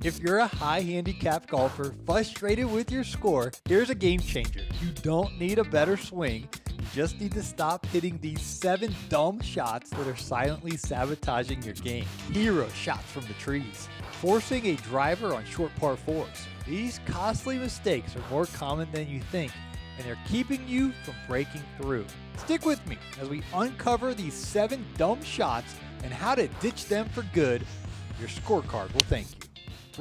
If you're a high handicap golfer frustrated with your score, here's a game changer. You don't need a better swing. You just need to stop hitting these 7 dumb shots that are silently sabotaging your game. Hero shots from the trees. Forcing a driver on short par 4s. These costly mistakes are more common than you think, and they're keeping you from breaking through. Stick with me as we uncover these 7 dumb shots and how to ditch them for good. Your scorecard will thank you.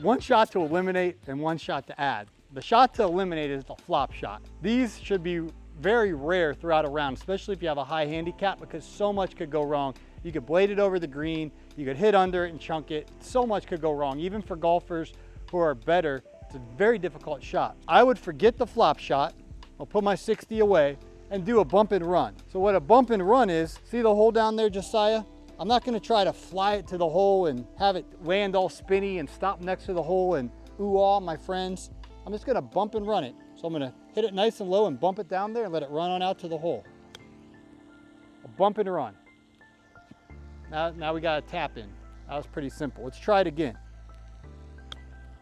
One shot to eliminate and one shot to add. The shot to eliminate is the flop shot. These should be very rare throughout a round, especially if you have a high handicap, because so much could go wrong. You could blade it over the green, you could hit under it and chunk it. So much could go wrong. Even for golfers who are better, it's a very difficult shot. I would forget the flop shot. I'll put my 60 away and do a bump and run. So what a bump and run is, see the hole down there, Josiah? I'm not gonna try to fly it to the hole and have it land all spinny and stop next to the hole and ooh-ah, my friends. I'm just gonna bump and run it. So I'm gonna hit it nice and low and bump it down there and let it run on out to the hole. A bump and run. Now we gotta tap in. That was pretty simple. Let's try it again.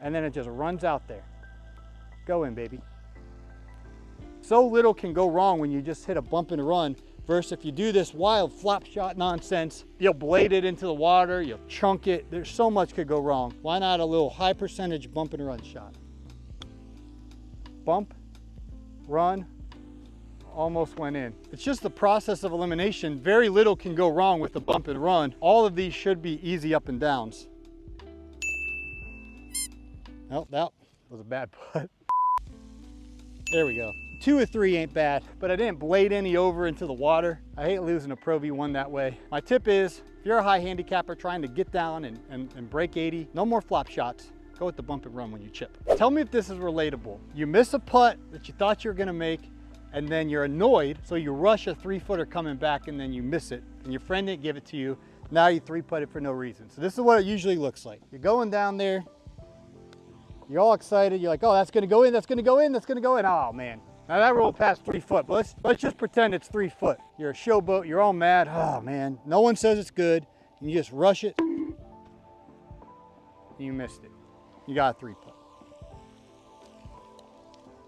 And then it just runs out there. Go in, baby. So little can go wrong when you just hit a bump and run, versus if you do this wild flop shot nonsense, you'll blade it into the water, you'll chunk it. There's so much could go wrong. Why not a little high percentage bump and run shot? Bump, run, almost went in. It's just the process of elimination. Very little can go wrong with the bump and run. All of these should be easy up and downs. Oh, that was a bad putt. There we go. 2 or 3 ain't bad, but I didn't blade any over into the water. I hate losing a Pro V1 that way. My tip is, if you're a high handicapper trying to get down and break 80, no more flop shots. Go with the bump and run when you chip. Tell me if this is relatable. You miss a putt that you thought you were gonna make, and then you're annoyed, so you rush a 3-footer coming back and then you miss it, and your friend didn't give it to you. Now you 3-putted for no reason. So this is what it usually looks like. You're going down there, you're all excited, you're like, oh, that's gonna go in, that's gonna go in, that's gonna go in. Oh man. Now that rolled past 3 foot, but let's just pretend it's 3 foot. You're a showboat, you're all mad. Oh man, no one says it's good. And you just rush it, and you missed it. You got a 3-putt.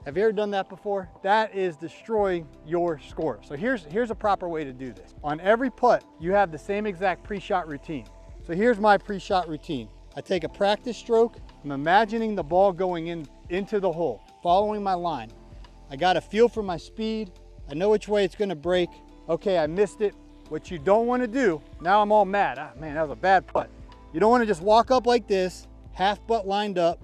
Have you ever done that before? That is destroying your score. So here's a proper way to do this. On every putt, you have the same exact pre-shot routine. So here's my pre-shot routine. I take a practice stroke. I'm imagining the ball going into the hole, following my line. I got a feel for my speed. I know which way it's gonna break. Okay, I missed it. What you don't wanna do, now I'm all mad. Ah, man, that was a bad putt. You don't wanna just walk up like this, half butt lined up,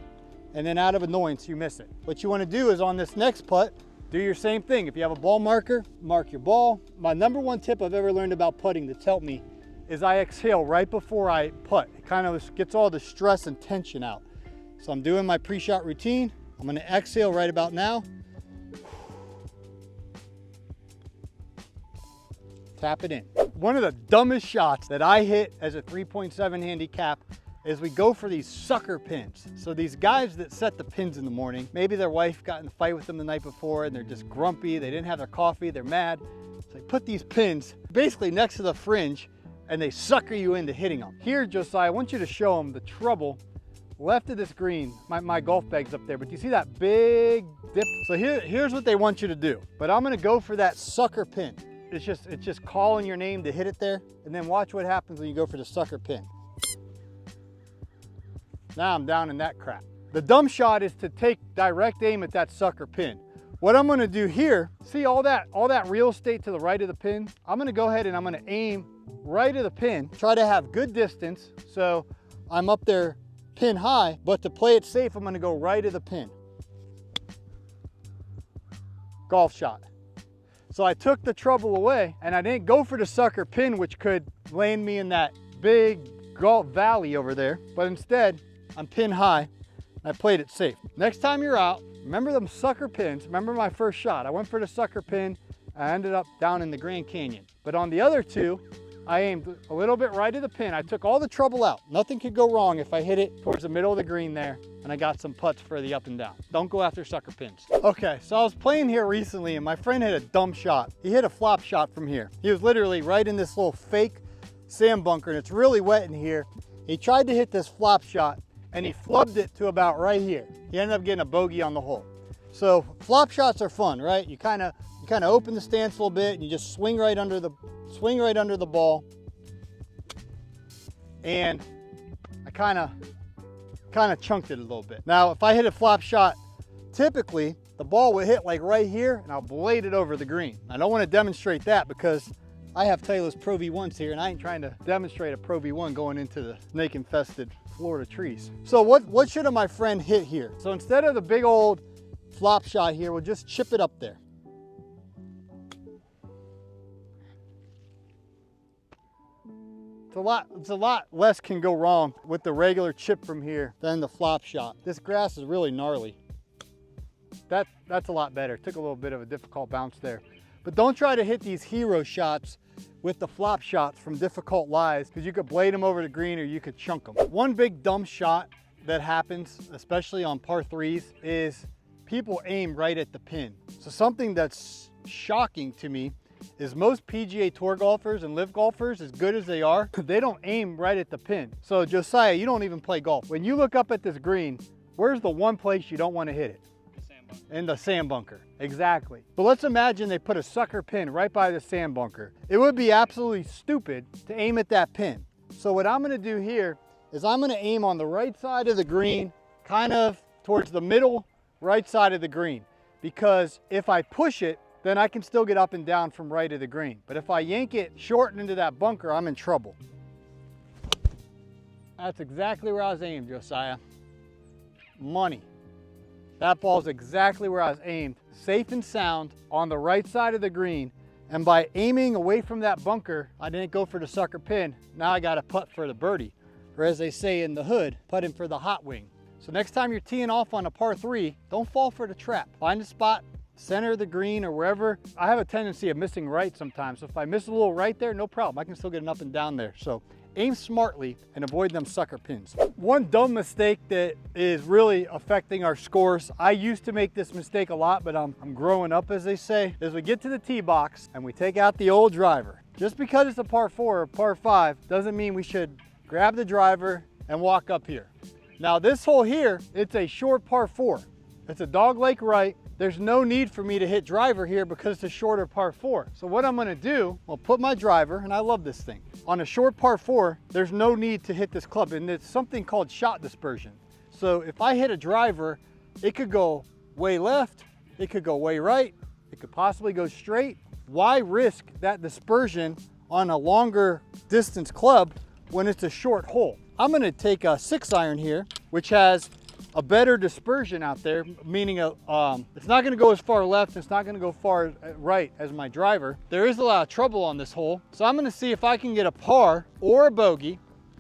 and then out of annoyance, you miss it. What you wanna do is on this next putt, do your same thing. If you have a ball marker, mark your ball. My #1 tip I've ever learned about putting that's helped me is I exhale right before I putt. It kind of gets all the stress and tension out. So I'm doing my pre-shot routine. I'm gonna exhale right about now. Tap it in. One of the dumbest shots that I hit as a 3.7 handicap is we go for these sucker pins. So these guys that set the pins in the morning, maybe their wife got in a fight with them the night before and they're just grumpy, they didn't have their coffee, they're mad. So they put these pins basically next to the fringe and they sucker you into hitting them. Here, Josiah, I want you to show them the trouble left of this green. My golf bag's up there, but do you see that big dip? So here's what they want you to do. But I'm gonna go for that sucker pin. It's just calling your name to hit it there, and then watch what happens when you go for the sucker pin. Now I'm down in that crap. The dumb shot is to take direct aim at that sucker pin. What I'm gonna do here, see all that real estate to the right of the pin? I'm gonna go ahead and I'm gonna aim right of the pin, try to have good distance, so I'm up there pin high, but to play it safe, I'm gonna go right of the pin. Golf shot. So I took the trouble away and I didn't go for the sucker pin, which could land me in that big golf valley over there, but instead I'm pin high and I played it safe. Next time you're out, remember them sucker pins. Remember my first shot. I went for the sucker pin. I ended up down in the Grand Canyon. But on the other two, I aimed a little bit right of the pin. I took all the trouble out. Nothing could go wrong if I hit it towards the middle of the green there and I got some putts for the up and down. Don't go after sucker pins. Okay, so I was playing here recently and my friend hit a dumb shot. He hit a flop shot from here. He was literally right in this little fake sand bunker and it's really wet in here. He tried to hit this flop shot and he flubbed it to about right here. He ended up getting a bogey on the hole. So flop shots are fun, right? You kind of open the stance a little bit and you just swing right under the ball. And I kind of chunked it a little bit. Now, if I hit a flop shot, typically the ball would hit like right here and I'll blade it over the green. I don't want to demonstrate that because I have Titleist Pro V1s here and I ain't trying to demonstrate a Pro V1 going into the snake infested Florida trees. So what should my friend hit here? So instead of the big old flop shot here, we'll just chip it up there. It's a lot less can go wrong with the regular chip from here than the flop shot. This grass is really gnarly. That's a lot better. Took a little bit of a difficult bounce there. But don't try to hit these hero shots with the flop shots from difficult lies, because you could blade them over the green or you could chunk them. One big dumb shot that happens, especially on par threes, is people aim right at the pin. So something that's shocking to me is most PGA Tour golfers and live golfers, as good as they are, they don't aim right at the pin. So Josiah, you don't even play golf. When you look up at this green, where's the one place you don't want to hit it? In the sand bunker, exactly. But let's imagine they put a sucker pin right by the sand bunker. It would be absolutely stupid to aim at that pin. So what I'm gonna do here is I'm gonna aim on the right side of the green, kind of towards the middle right side of the green. Because if I push it, then I can still get up and down from right of the green. But if I yank it short into that bunker, I'm in trouble. That's exactly where I was aimed, Josiah. Money. That ball's exactly where I was aimed, safe and sound on the right side of the green. And by aiming away from that bunker, I didn't go for the sucker pin. Now I got to putt for the birdie. Or as they say in the hood, putting for the hot wing. So next time you're teeing off on a par three, don't fall for the trap. Find a spot, center of the green or wherever. I have a tendency of missing right sometimes. So if I miss a little right there, no problem. I can still get an up and down there. So aim smartly and avoid them sucker pins. One dumb mistake that is really affecting our scores, I used to make this mistake a lot, but I'm growing up, as they say, is we get to the tee box and we take out the old driver. Just because it's a par four or par five doesn't mean we should grab the driver and walk up here. Now this hole here, it's a short par four. It's a dog leg right. There's no need for me to hit driver here because it's a shorter par four. So what I'm gonna do, I'll put my driver, and I love this thing. On a short par four, there's no need to hit this club, and it's something called shot dispersion. So if I hit a driver, it could go way left, it could go way right, it could possibly go straight. Why risk that dispersion on a longer distance club when it's a short hole? I'm gonna take a 6-iron here, which has a better dispersion out there, meaning it's not gonna go as far left, it's not gonna go far right as my driver. There is a lot of trouble on this hole, so I'm gonna see if I can get a par or a bogey,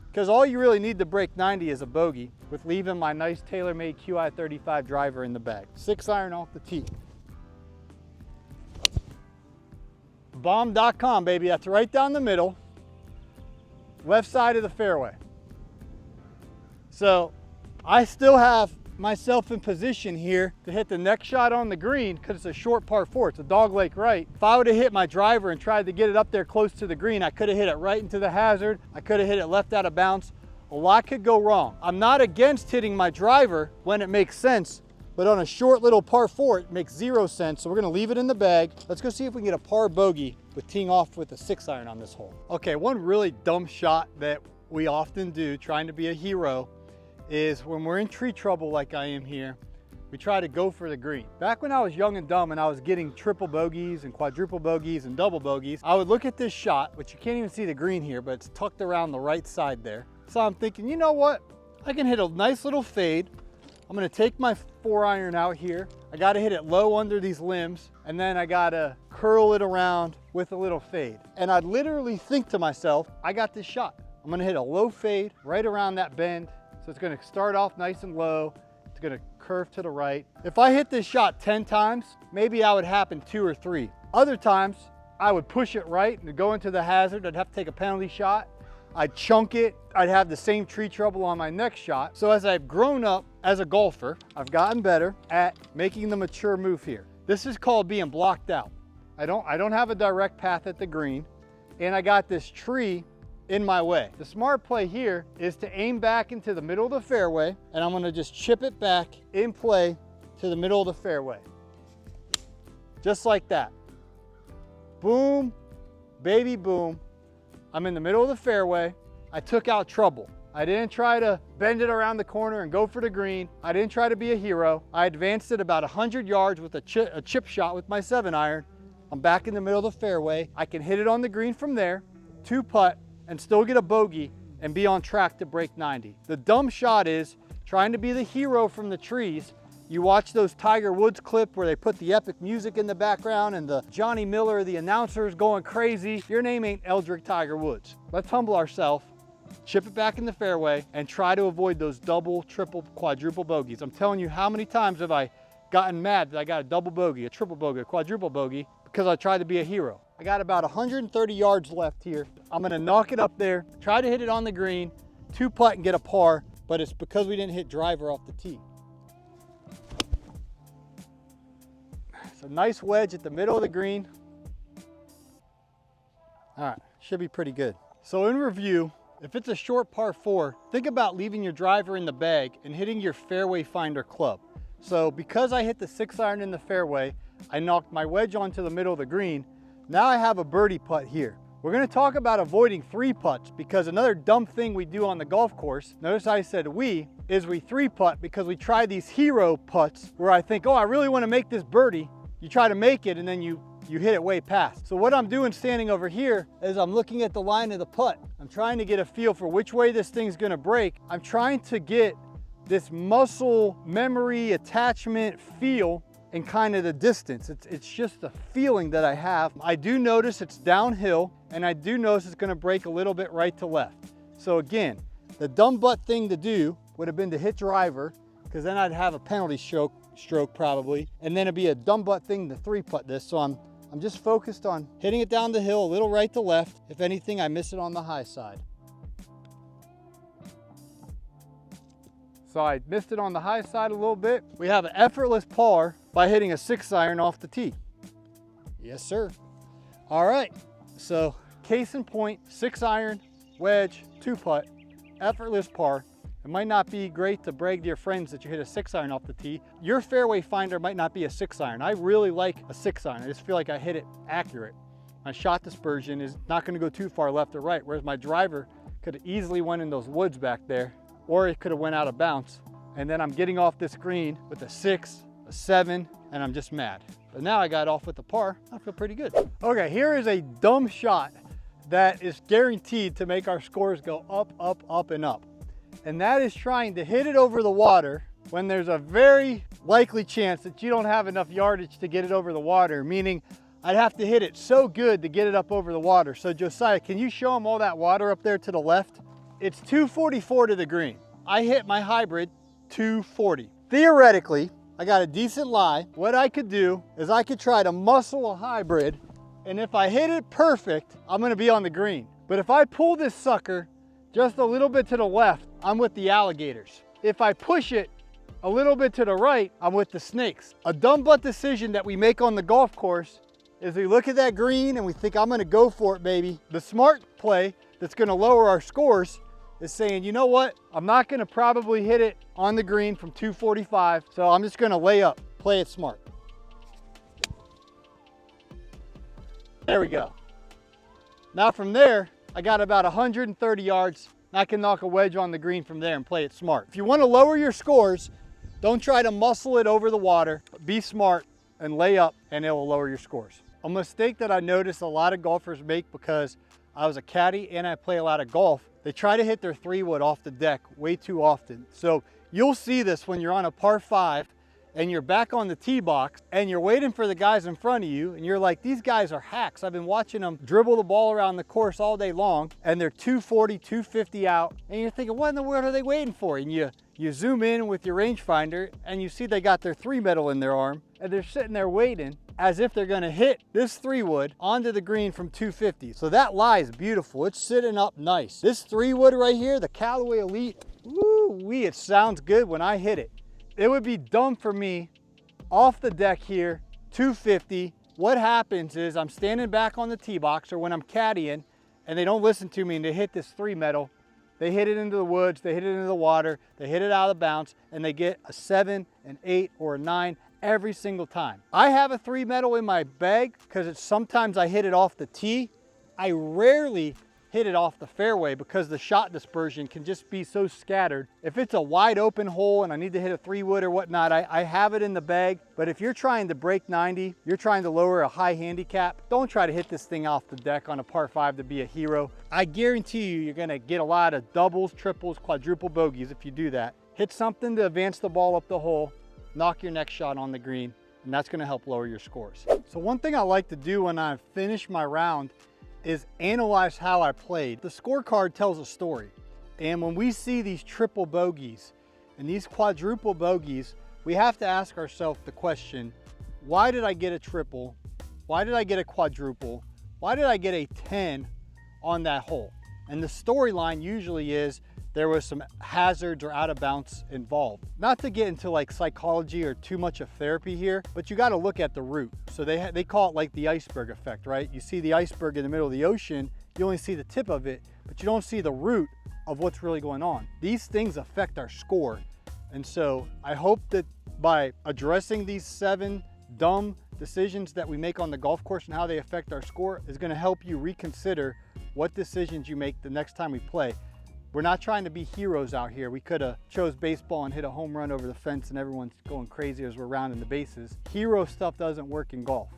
because all you really need to break 90 is a bogey, with leaving my nice TaylorMade QI35 driver in the bag. 6-iron off the tee. Bomb.com, baby, that's right down the middle, left side of the fairway. So I still have myself in position here to hit the next shot on the green because it's a short par four. It's a dog leg right. If I would have hit my driver and tried to get it up there close to the green, I could have hit it right into the hazard. I could have hit it left out of bounds. A lot could go wrong. I'm not against hitting my driver when it makes sense, but on a short little par four, it makes 0 sense. So we're gonna leave it in the bag. Let's go see if we can get a par bogey with teeing off with a 6-iron on this hole. Okay, one really dumb shot that we often do, trying to be a hero, is when we're in tree trouble like I am here, we try to go for the green. Back when I was young and dumb and I was getting triple bogeys and quadruple bogeys and double bogeys, I would look at this shot, which you can't even see the green here, but it's tucked around the right side there. So I'm thinking, you know what? I can hit a nice little fade. I'm gonna take my 4-iron out here. I gotta hit it low under these limbs, and then I gotta curl it around with a little fade. And I'd literally think to myself, I got this shot. I'm gonna hit a low fade right around that bend. So it's gonna start off nice and low. It's gonna curve to the right. If I hit this shot 10 times, maybe I would happen 2 or 3. Other times, I would push it right and go into the hazard. I'd have to take a penalty shot. I'd chunk it. I'd have the same tree trouble on my next shot. So as I've grown up as a golfer, I've gotten better at making the mature move here. This is called being blocked out. I don't have a direct path at the green, and I got this tree in my way. The smart play here is to aim back into the middle of the fairway, and I'm gonna just chip it back in play to the middle of the fairway. Just like that. Boom, baby boom. I'm in the middle of the fairway. I took out trouble. I didn't try to bend it around the corner and go for the green. I didn't try to be a hero. I advanced it about 100 yards with a chip shot with my 7-iron. I'm back in the middle of the fairway. I can hit it on the green from there, 2-putt, and still get a bogey and be on track to break 90. The dumb shot is trying to be the hero from the trees. You watch those Tiger Woods clip where they put the epic music in the background and the Johnny Miller, the announcer's going crazy. Your name ain't Eldrick Tiger Woods. Let's humble ourselves, chip it back in the fairway, and try to avoid those double, triple, quadruple bogeys. I'm telling you, how many times have I gotten mad that I got a double bogey, a triple bogey, a quadruple bogey, because I tried to be a hero. I got about 130 yards left here. I'm gonna knock it up there, try to hit it on the green, 2-putt and get a par, but it's because we didn't hit driver off the tee. It's a nice wedge at the middle of the green. All right, should be pretty good. So in review, if it's a short par 4, think about leaving your driver in the bag and hitting your fairway finder club. So because I hit the 6-iron in the fairway, I knocked my wedge onto the middle of the green. Now I have a birdie putt here. We're gonna talk about avoiding 3-putts, because another dumb thing we do on the golf course, notice I said we, is we 3-putt because we try these hero putts where I think, oh, I really wanna make this birdie. You try to make it and then you hit it way past. So what I'm doing standing over here is I'm looking at the line of the putt. I'm trying to get a feel for which way this thing's gonna break. I'm trying to get this muscle memory attachment feel and kind of the distance. It's just a feeling that I have. I do notice it's downhill, and I do notice it's gonna break a little bit right to left. So again, the dumb butt thing to do would have been to hit driver, because then I'd have a penalty stroke probably, and then it'd be a dumb butt thing to 3-putt this. So I'm just focused on hitting it down the hill a little right to left. If anything, I miss it on the high side. So I missed it on the high side a little bit. We have an effortless par by hitting a 6-iron off the tee. Yes, sir. All right, so case in point, 6-iron, wedge, 2-putt, effortless par. It might not be great to brag to your friends that you hit a 6-iron off the tee. Your fairway finder might not be a 6-iron. I really like a 6-iron. I just feel like I hit it accurate. My shot dispersion is not gonna go too far left or right, whereas my driver could have easily went in those woods back there, or it could have went out of bounds. And then I'm getting off this green with a 6, a 7, and I'm just mad. But now I got off with the par, I feel pretty good. Okay, here is a dumb shot that is guaranteed to make our scores go up, up, up, and up. And that is trying to hit it over the water when there's a very likely chance that you don't have enough yardage to get it over the water, meaning I'd have to hit it so good to get it up over the water. So Josiah, can you show them all that water up there to the left? It's 244 to the green. I hit my hybrid 240. Theoretically, I got a decent lie. What I could do is I could try to muscle a hybrid, and if I hit it perfect, I'm gonna be on the green. But if I pull this sucker just a little bit to the left, I'm with the alligators. If I push it a little bit to the right, I'm with the snakes. A dumb butt decision that we make on the golf course is we look at that green and we think, I'm gonna go for it, baby. The smart play that's gonna lower our scores is saying, you know what? I'm not gonna probably hit it on the green from 245, so I'm just gonna lay up, play it smart. There we go. Now from there, I got about 130 yards. I can knock a wedge on the green from there and play it smart. If you want to lower your scores, don't try to muscle it over the water. Be smart and lay up, and it will lower your scores. A mistake that I noticed a lot of golfers make, because I was a caddy and I play a lot of golf, they try to hit their 3-wood off the deck way too often. So you'll see this when you're on a par 5 and you're back on the tee box and you're waiting for the guys in front of you, and you're like, these guys are hacks. I've been watching them dribble the ball around the course all day long, and they're 240, 250 out, and you're thinking, what in the world are they waiting for? And you zoom in with your rangefinder and you see they got their 3 medal in their arm, and they're sitting there waiting as if they're gonna hit this 3-wood onto the green from 250. So that lie is beautiful. It's sitting up nice. This 3-wood right here, the Callaway Elite, woo-wee, it sounds good when I hit it. It would be dumb for me off the deck here, 250. What happens is I'm standing back on the tee box, or when I'm caddying, and they don't listen to me and they hit this 3 metal, they hit it into the woods, they hit it into the water, they hit it out of bounds, and they get a 7, an 8, or a 9 every single time. I have a 3 metal in my bag because sometimes I hit it off the tee. I rarely hit it off the fairway because the shot dispersion can just be so scattered. If it's a wide open hole and I need to hit a 3-wood or whatnot, I have it in the bag. But if you're trying to break 90, you're trying to lower a high handicap, don't try to hit this thing off the deck on a par 5 to be a hero. I guarantee you, you're gonna get a lot of doubles, triples, quadruple bogeys if you do that. Hit something to advance the ball up the hole, knock your next shot on the green, and that's gonna help lower your scores. So one thing I like to do when I finish my round is analyze how I played. The scorecard tells a story. And when we see these triple bogeys and these quadruple bogeys, we have to ask ourselves the question, why did I get a triple? Why did I get a quadruple? Why did I get a 10 on that hole? And the storyline usually is there was some hazards or out of bounds involved. Not to get into like psychology or too much of therapy here, but you got to look at the root. So they call it like the iceberg effect, right? You see the iceberg in the middle of the ocean, you only see the tip of it, but you don't see the root of what's really going on. These things affect our score. And so I hope that by addressing these 7 dumb decisions that we make on the golf course and how they affect our score is going to help you reconsider what decisions you make the next time we play. We're not trying to be heroes out here. We could have chose baseball and hit a home run over the fence and everyone's going crazy as we're rounding the bases. Hero stuff doesn't work in golf.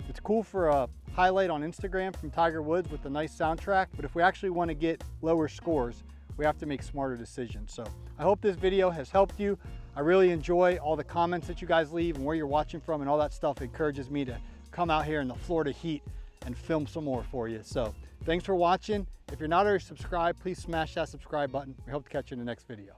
It's cool for a highlight on Instagram from Tiger Woods with a nice soundtrack, but if we actually want to get lower scores, we have to make smarter decisions. So I hope this video has helped you. I really enjoy all the comments that you guys leave and where you're watching from, and all that stuff encourages me to come out here in the Florida heat and film some more for you. So thanks for watching. If you're not already subscribed, please smash that subscribe button. We hope to catch you in the next video.